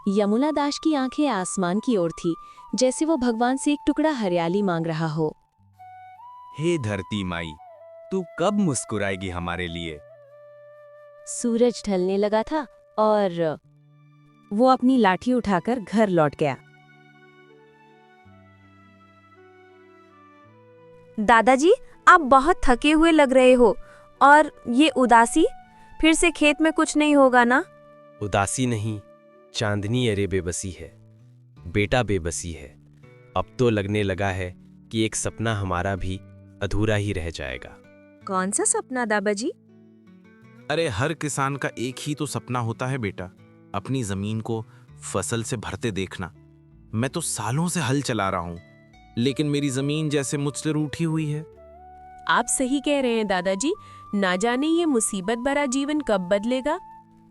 यमुना दास की आंखें आसमान की ओर थी, जैसे वो भगवान से एक टुकड़ा हरियाली मांग रहा हो। हे धरती माई, तू कब मुस्कुराएगी हमारे लिए? सूरज ढलने लगा था और वो अपनी लाठी उठाकर घर लौट गया। दादाजी, आप बहुत थके हुए लग रहे हो। और ये उदासी? फिर से खेत में कुछ नहीं होगा ना? उदासी नहीं, चांदनी अरे बेबसी है। बेटा बेबसी है। अब तो लगने लगा है कि एक सपना हमारा भी अधूरा ही रह जाएगा। कौन सा सपना दादाजी? अरे हर किसान का एक ही तो सपना होता है बेटा, अपनी जमीन को फसल से भरते देखना। मैं तो सालों से हल चला रहा हूं, लेकिन मेरी जमीन जैसे मुझसे रूठी हुई है। आप सही कह रहे हैं दादाजी, ना जाने ये मुसीबत भरा जीवन कब बदलेगा।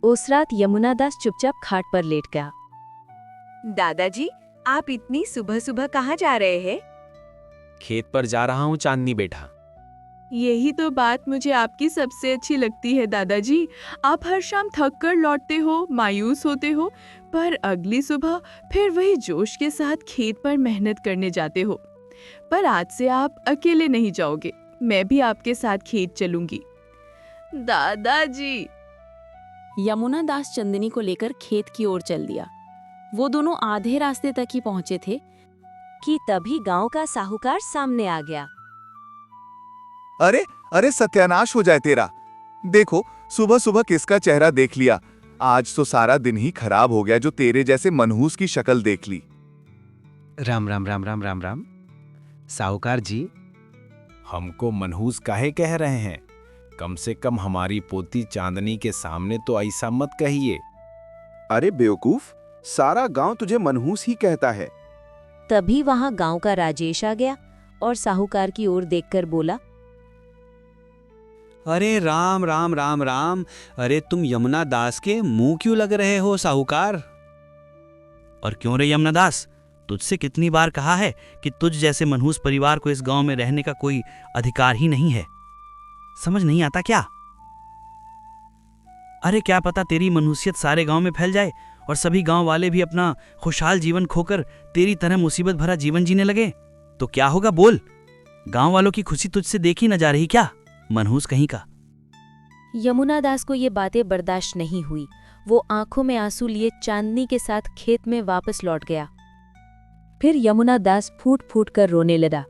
उस रात यमुना दास चुपचाप खाट पर लेट गया। दादाजी, आप इतनी सुबह सुबह कहाँ जा रहे हैं? खेत पर जा रहा हूँ चांदनी बेटा। यही तो बात मुझे आपकी सबसे अच्छी लगती है दादाजी। आप हर शाम थक कर लौटते हो, मायूस होते हो, पर अगली सुबह फिर वही जोश के साथ खेत पर मेहनत करने जाते हो। पर आज से आप अकेले नहीं जाओगे, मैं भी आपके साथ खेत चलूंगी। दादाजी। यमुना दास चंदनी को लेकर खेत की ओर चल दिया। वो दोनों आधे रास्ते तक ही पहुंचे थे कि तभी गांव का साहूकार सामने आ गया। अरे अरे सत्यानाश हो जाए तेरा। देखो, सुबह सुबह किसका चेहरा देख लिया। आज तो सारा दिन ही खराब हो गया जो तेरे जैसे मनहूस की शक्ल देख ली। राम राम राम राम राम राम। साहूकार जी, हमको मनहूस काहे कह रहे हैं? कम से कम हमारी पोती चांदनी के सामने तो ऐसा मत कहिए। अरे बेवकूफ, सारा गांव तुझे मनहूस ही कहता है। तभी वहां गांव का राजेश आ गया और साहूकार की ओर देखकर बोला, अरे राम राम राम राम। अरे तुम यमुना दास के मुंह क्यों लग रहे हो साहूकार? और क्यों रे यमुना दास, तुझसे कितनी बार कहा है कि तुझ जैसे मनहूस परिवार को इस गांव में रहने का कोई अधिकार ही नहीं है। समझ नहीं आता क्या? अरे क्या पता तेरी मनहूसियत सारे गांव में फैल जाए और सभी गांव वाले भी अपना खुशहाल जीवन खोकर तेरी तरह मुसीबत भरा जीवन जीने लगे तो क्या होगा बोल? गांव वालों की खुशी तुझसे देखी न जा रही क्या, मनहूस कहीं का? यमुना दास को ये बातें बर्दाश्त नहीं हुई। वो आंखों में आंसू लिए चांदनी के साथ खेत में वापस लौट गया। फिर यमुना दास फूट फूट कर रोने लगा।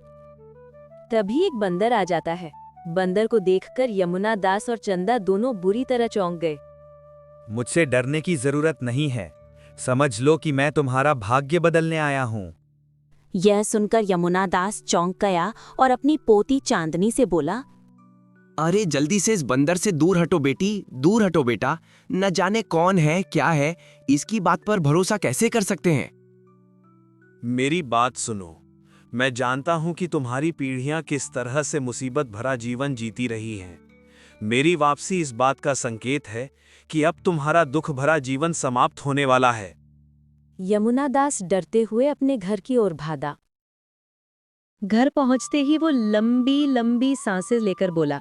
तभी एक बंदर आ जाता है। बंदर को देखकर यमुना दास और चंदा दोनों बुरी तरह चौंक गए। मुझसे डरने की जरूरत नहीं है, समझ लो कि मैं तुम्हारा भाग्य बदलने आया हूँ। यह सुनकर यमुना दास चौंक गया और अपनी पोती चांदनी से बोला, अरे जल्दी से इस बंदर से दूर हटो बेटी, दूर हटो बेटा। न जाने कौन है क्या है, इसकी बात पर भरोसा कैसे कर सकते हैं? मेरी बात सुनो, मैं जानता हूं कि तुम्हारी पीढ़ियां किस तरह से मुसीबत भरा जीवन जीती रही हैं। मेरी वापसी इस बात का संकेत है कि अब तुम्हारा दुख भरा जीवन समाप्त होने वाला है। यमुना दास डरते हुए अपने घर की ओर भागा। घर पहुंचते ही वो लंबी लंबी सांसें लेकर बोला,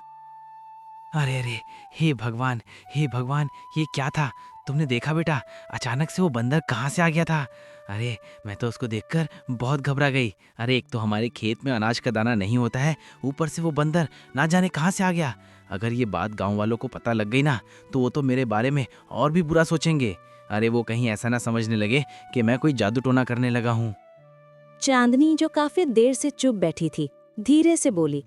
अरे अरे, हे भगवान, हे भगवान, ये क्या था? तुमने देखा बेटा, अचानक से वो बंदर कहाँ से आ गया था? अरे मैं तो उसको देखकर बहुत घबरा गई। अरे एक तो हमारे खेत में अनाज का दाना नहीं होता है, ऊपर से वो बंदर ना जाने कहाँ से आ गया। अगर ये बात गांव वालों को पता लग गई ना तो वो तो मेरे बारे में और भी बुरा सोचेंगे। अरे वो कहीं ऐसा ना समझने लगे कि मैं कोई जादू टोना करने लगा हूँ। चांदनी जो काफी देर से चुप बैठी थी, धीरे से बोली,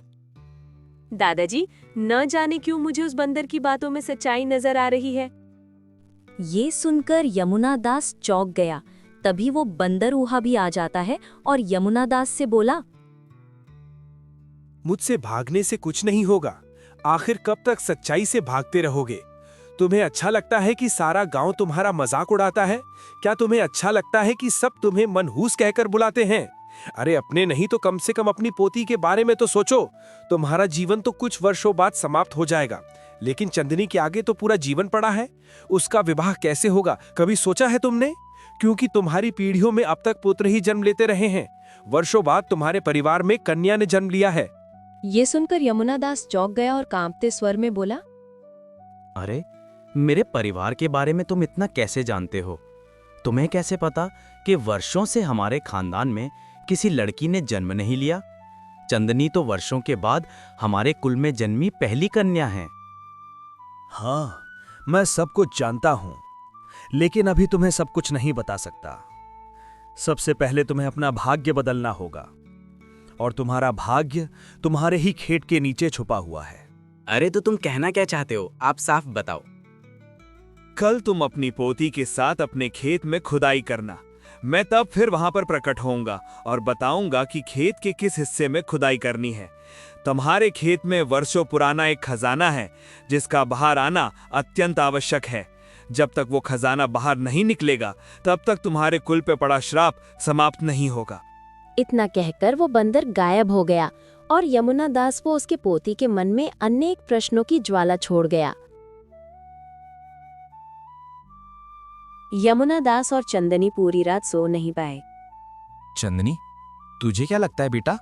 दादाजी, न जाने क्यों मुझे उस बंदर की बातों में सच्चाई नजर आ रही है। ये सुनकर यमुना दास चौंक गया। तभी वो बंदर ऊहा भी आ जाता है और यमुना दास से बोला, मुझसे भागने से कुछ नहीं होगा। आखिर कब तक सच्चाई से भागते रहोगे? तुम्हें अच्छा लगता है कि सारा गांव तुम्हारा मजाक उड़ाता है? क्या तुम्हें अच्छा लगता है कि सब तुम्हें मनहूस कहकर बुलाते हैं? अरे अपने नहीं तो कम से कम अपनी पोती के बारे में तो सोचो। तुम्हारा जीवन तो कुछ वर्षों बाद समाप्त हो जाएगा, लेकिन चंदनी के आगे तो पूरा जीवन पड़ा है। उसका विवाह कैसे होगा, कभी सोचा है तुमने? क्योंकि तुम्हारी पीढ़ियों में अब तक पुत्र ही जन्म लेते रहे हैं। वर्षों बाद तुम्हारे परिवार में कन्या ने जन्म लिया है। ये सुनकर यमुना दास चौंक गया और कांपते स्वर में बोला, अरे मेरे परिवार के बारे में तुम इतना कैसे जानते हो? तुम्हें कैसे पता कि वर्षों से हमारे खानदान में किसी लड़की ने जन्म नहीं लिया? चंदनी तो वर्षों के बाद हमारे कुल में जन्मी पहली कन्या है। हाँ, मैं सब कुछ जानता हूं, लेकिन अभी तुम्हें सब कुछ नहीं बता सकता। सबसे पहले तुम्हें अपना भाग्य बदलना होगा, और तुम्हारा भाग्य तुम्हारे ही खेत के नीचे छुपा हुआ है। अरे तो तुम कहना क्या चाहते हो, आप साफ बताओ। कल तुम अपनी पोती के साथ अपने खेत में खुदाई करना। मैं तब फिर वहां पर प्रकट होऊंगा और बताऊंगा कि खेत के किस हिस्से में खुदाई करनी है। तुम्हारे खेत में वर्षों पुराना एक खजाना है जिसका बाहर आना अत्यंत आवश्यक है। जब तक वो खजाना बाहर नहीं निकलेगा तब तक तुम्हारे कुल पे पड़ा श्राप समाप्त नहीं होगा। इतना कहकर वो बंदर गायब हो गया और यमुना दास वो उसके पोती के मन में अनेक प्रश्नों की ज्वाला छोड़ गया। यमुना दास और चंदनी पूरी रात सो नहीं पाए। चंदनी, तुझे क्या लगता है बेटा?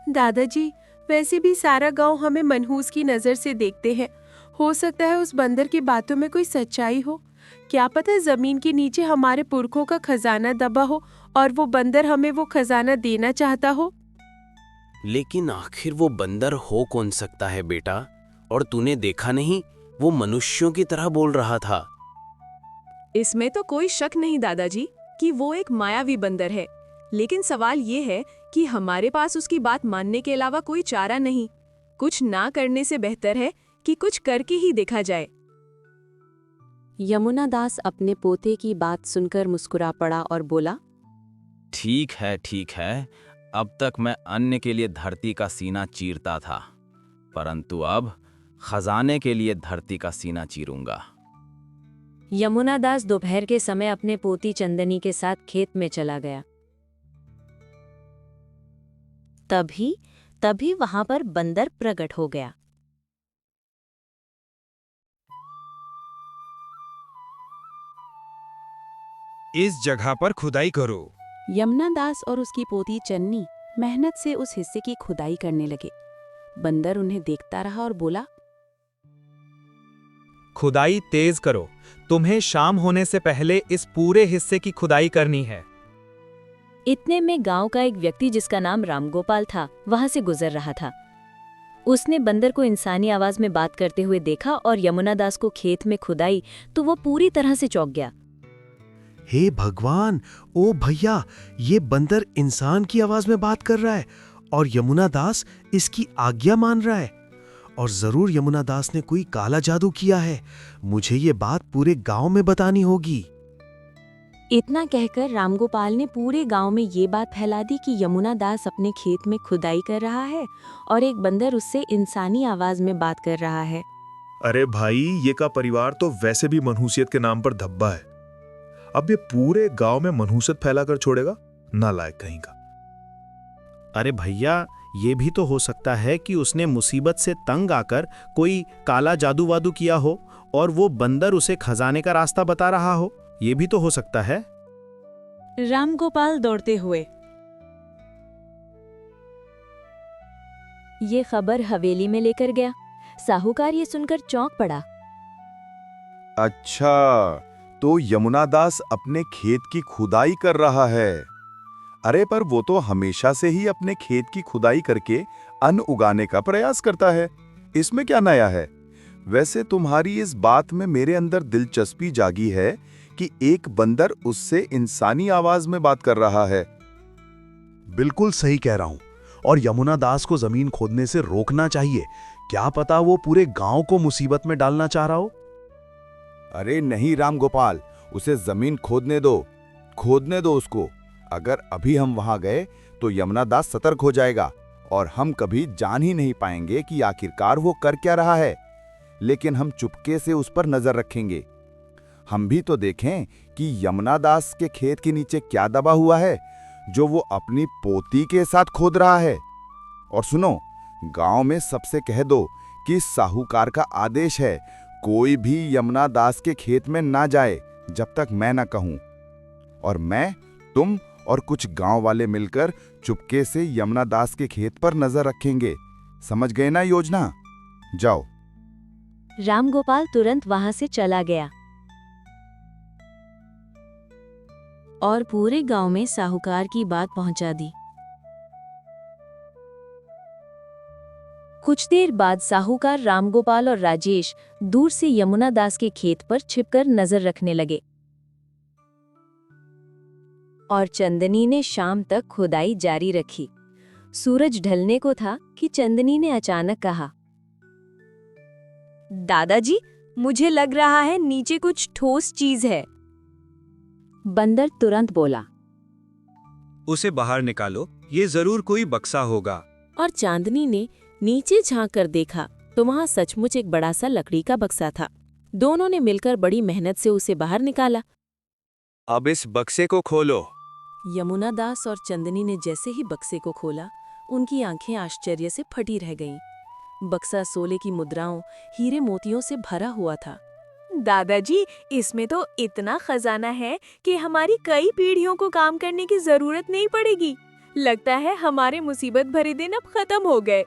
दादाजी, वैसे भी सारा गांव हमें मनहूस की नजर से देखते हैं। हो सकता है उस बंदर की बातों में कोई सच्चाई हो। क्या पता जमीन के नीचे हमारे पुरखों का खजाना दबा हो और वो बंदर हमें वो खजाना देना चाहता हो। लेकिन आखिर वो बंदर हो कौन सकता है बेटा? और तूने देखा नहीं, वो मनुष्यों की तरह बोल रहा था। इसमें तो कोई शक नहीं दादाजी कि वो एक मायावी बंदर है, लेकिन सवाल ये है कि हमारे पास उसकी बात मानने के अलावा कोई चारा नहीं। कुछ ना करने से बेहतर है कि कुछ करके ही देखा जाए। यमुना दास अपने पोते की बात सुनकर मुस्कुरा पड़ा और बोला, ठीक है, अब तक मैं अन्न के लिए धरती का सीना चीरता था, परंतु अब खजाने के लिए धरती का सीना चीरूंगा। यमुना दास दोपहर के समय अपने पोती चंदनी के साथ खेत में चला गया। तभी वहां पर बंदर प्रकट हो गया। इस जगह पर खुदाई करो। यमुना दास और उसकी पोती चन्नी मेहनत से उस हिस्से की खुदाई करने लगे। बंदर उन्हें देखता रहा और बोला, खुदाई तेज करो, तुम्हें शाम होने से पहले इस पूरे हिस्से की खुदाई करनी है। इतने में गांव का एक व्यक्ति जिसका नाम रामगोपाल था वहां से गुजर रहा था। उसने बंदर को इंसानी आवाज में बात करते हुए देखा और यमुना दास को खेत में खुदाई तो वो पूरी तरह से चौंक गया। हे भगवान, ओ भैया, ये बंदर इंसान की आवाज में बात कर रहा है और यमुना दास इसकी आज्ञा मान रहा है। और जरूर यमुना दास ने कोई काला जादू किया है। मुझे ये बात पूरे गांव में बतानी होगी। इतना कहकर रामगोपाल ने पूरे गांव में ये बात फैला दी कि यमुना दास अपने खेत में खुदाई कर रहा है और एक बंदर उससे इंसानी आवाज में बात कर रहा है। अरे भाई, ये का परिवार तो वैसे भी मनहूसियत के नाम पर धब्बा है। अब ये पूरे गांव में मनहूसियत फैलाकर छोड़ेगा, नालायक कहीं का। अरे भैया, ये भी तो हो सकता है कि उसने मुसीबत से तंग आकर कोई काला जादू वादू किया हो और वो बंदर उसे खजाने का रास्ता बता रहा हो। ये भी तो हो सकता है। रामगोपाल दौड़ते हुए ये खबर हवेली में लेकर गया। साहूकार ये सुनकर चौंक पड़ा। अच्छा, तो यमुना दास अपने खेत की खुदाई कर रहा है। अरे पर वो तो हमेशा से ही अपने खेत की खुदाई करके अन्न उगाने का प्रयास करता है, इसमें क्या नया है? वैसे तुम्हारी इस बात में मेरे अंदर दिलचस्पी जागी है कि एक बंदर उससे इंसानी आवाज में बात कर रहा है। बिल्कुल सही कह रहा हूं, और यमुना दास को जमीन खोदने से रोकना चाहिए। क्या पता वो पूरे गांव को मुसीबत में डालना चाह रहा हो। अरे नहीं रामगोपाल, उसे जमीन खोदने दो उसको। अगर अभी हम वहां गए तो यमुना दास सतर्क हो जाएगा और हम कभी जान ही नहीं पाएंगे कि आखिरकार वो कर क्या रहा है। लेकिन हम चुपके से उस पर नजर रखेंगे। हम भी तो देखें कि यमुना दास के खेत के नीचे क्या दबा हुआ है जो वो अपनी पोती के साथ खोद रहा है। और सुनो, गांव में सबसे कह दो कि साहूकार का आदेश है, कोई भी यमुना दास के खेत में ना जाए जब तक मैं ना कहूं। और मैं, तुम और कुछ गांव वाले मिलकर चुपके से यमुना दास के खेत पर नजर रखेंगे। समझ गए ना योजना? जाओ। रामगोपाल तुरंत वहां से चला गया। और पूरे गांव में साहूकार की बात पहुंचा दी। कुछ देर बाद साहूकार रामगोपाल और राजेश दूर से यमुना दास के खेत पर छिपकर नजर रखने लगे और चंदनी ने शाम तक खुदाई जारी रखी। सूरज ढलने को था कि चंदनी ने अचानक कहा, दादाजी, मुझे लग रहा है नीचे कुछ ठोस चीज है। बंदर तुरंत बोला, उसे बाहर निकालो, ये जरूर कोई बक्सा होगा। और चांदनी ने नीचे झांक कर देखा तो वहां सचमुच एक बड़ा सा लकड़ी का बक्सा था। दोनों ने मिलकर बड़ी मेहनत से उसे बाहर निकाला। अब इस बक्से को खोलो। यमुना दास और चंदनी ने जैसे ही बक्से को खोला, उनकी आंखें आश्चर्य से फटी रह गईं। बक्सा सोले की मुद्राओं, हीरे मोतियों से भरा हुआ था। दादाजी, इसमें तो इतना खजाना है कि हमारी कई पीढ़ियों को काम करने की जरूरत नहीं पड़ेगी। लगता है हमारे मुसीबत भरे दिन अब खत्म हो गए।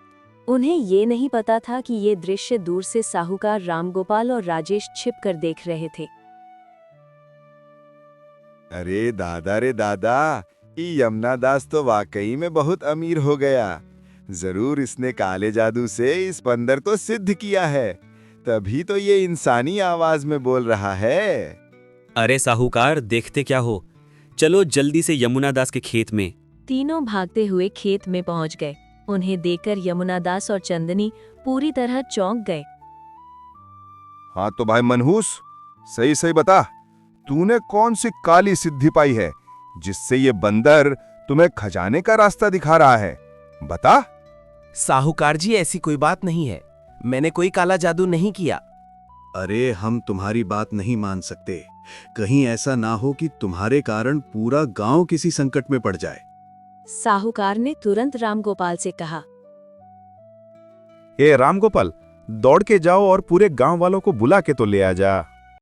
उन्हें ये नहीं पता था कि ये दृश्य दूर से साहूकार रामगोपाल और राजेश छिपकर देख रहे थे। अरे दादा रे दादा, ये यमुना दास तो वाकई में बहुत अमीर हो गया। जरूर इसने काले जादू से इस बंदर को सिद्ध किया है, तभी तो ये इंसानी आवाज में बोल रहा है। अरे साहूकार, देखते क्या हो, चलो जल्दी से यमुना दास के खेत में। तीनों भागते हुए खेत में पहुंच गए। उन्हें देखकर यमुना दास और चंदनी पूरी तरह चौंक गए। हाँ तो भाई मनहूस, सही सही बता, तूने कौन सी काली सिद्धि पाई है जिससे ये बंदर तुम्हें खजाने का रास्ता दिखा रहा है? बता। साहूकार जी, ऐसी कोई बात नहीं है, मैंने कोई काला जादू नहीं किया। अरे हम तुम्हारी बात नहीं मान सकते। कहीं ऐसा ना हो कि तुम्हारे कारण पूरा गांव किसी संकट में पड़ जाए। साहूकार ने तुरंत रामगोपाल से कहा, ए रामगोपाल, दौड़ के जाओ और पूरे गांव वालों को बुला के तो ले आ जा।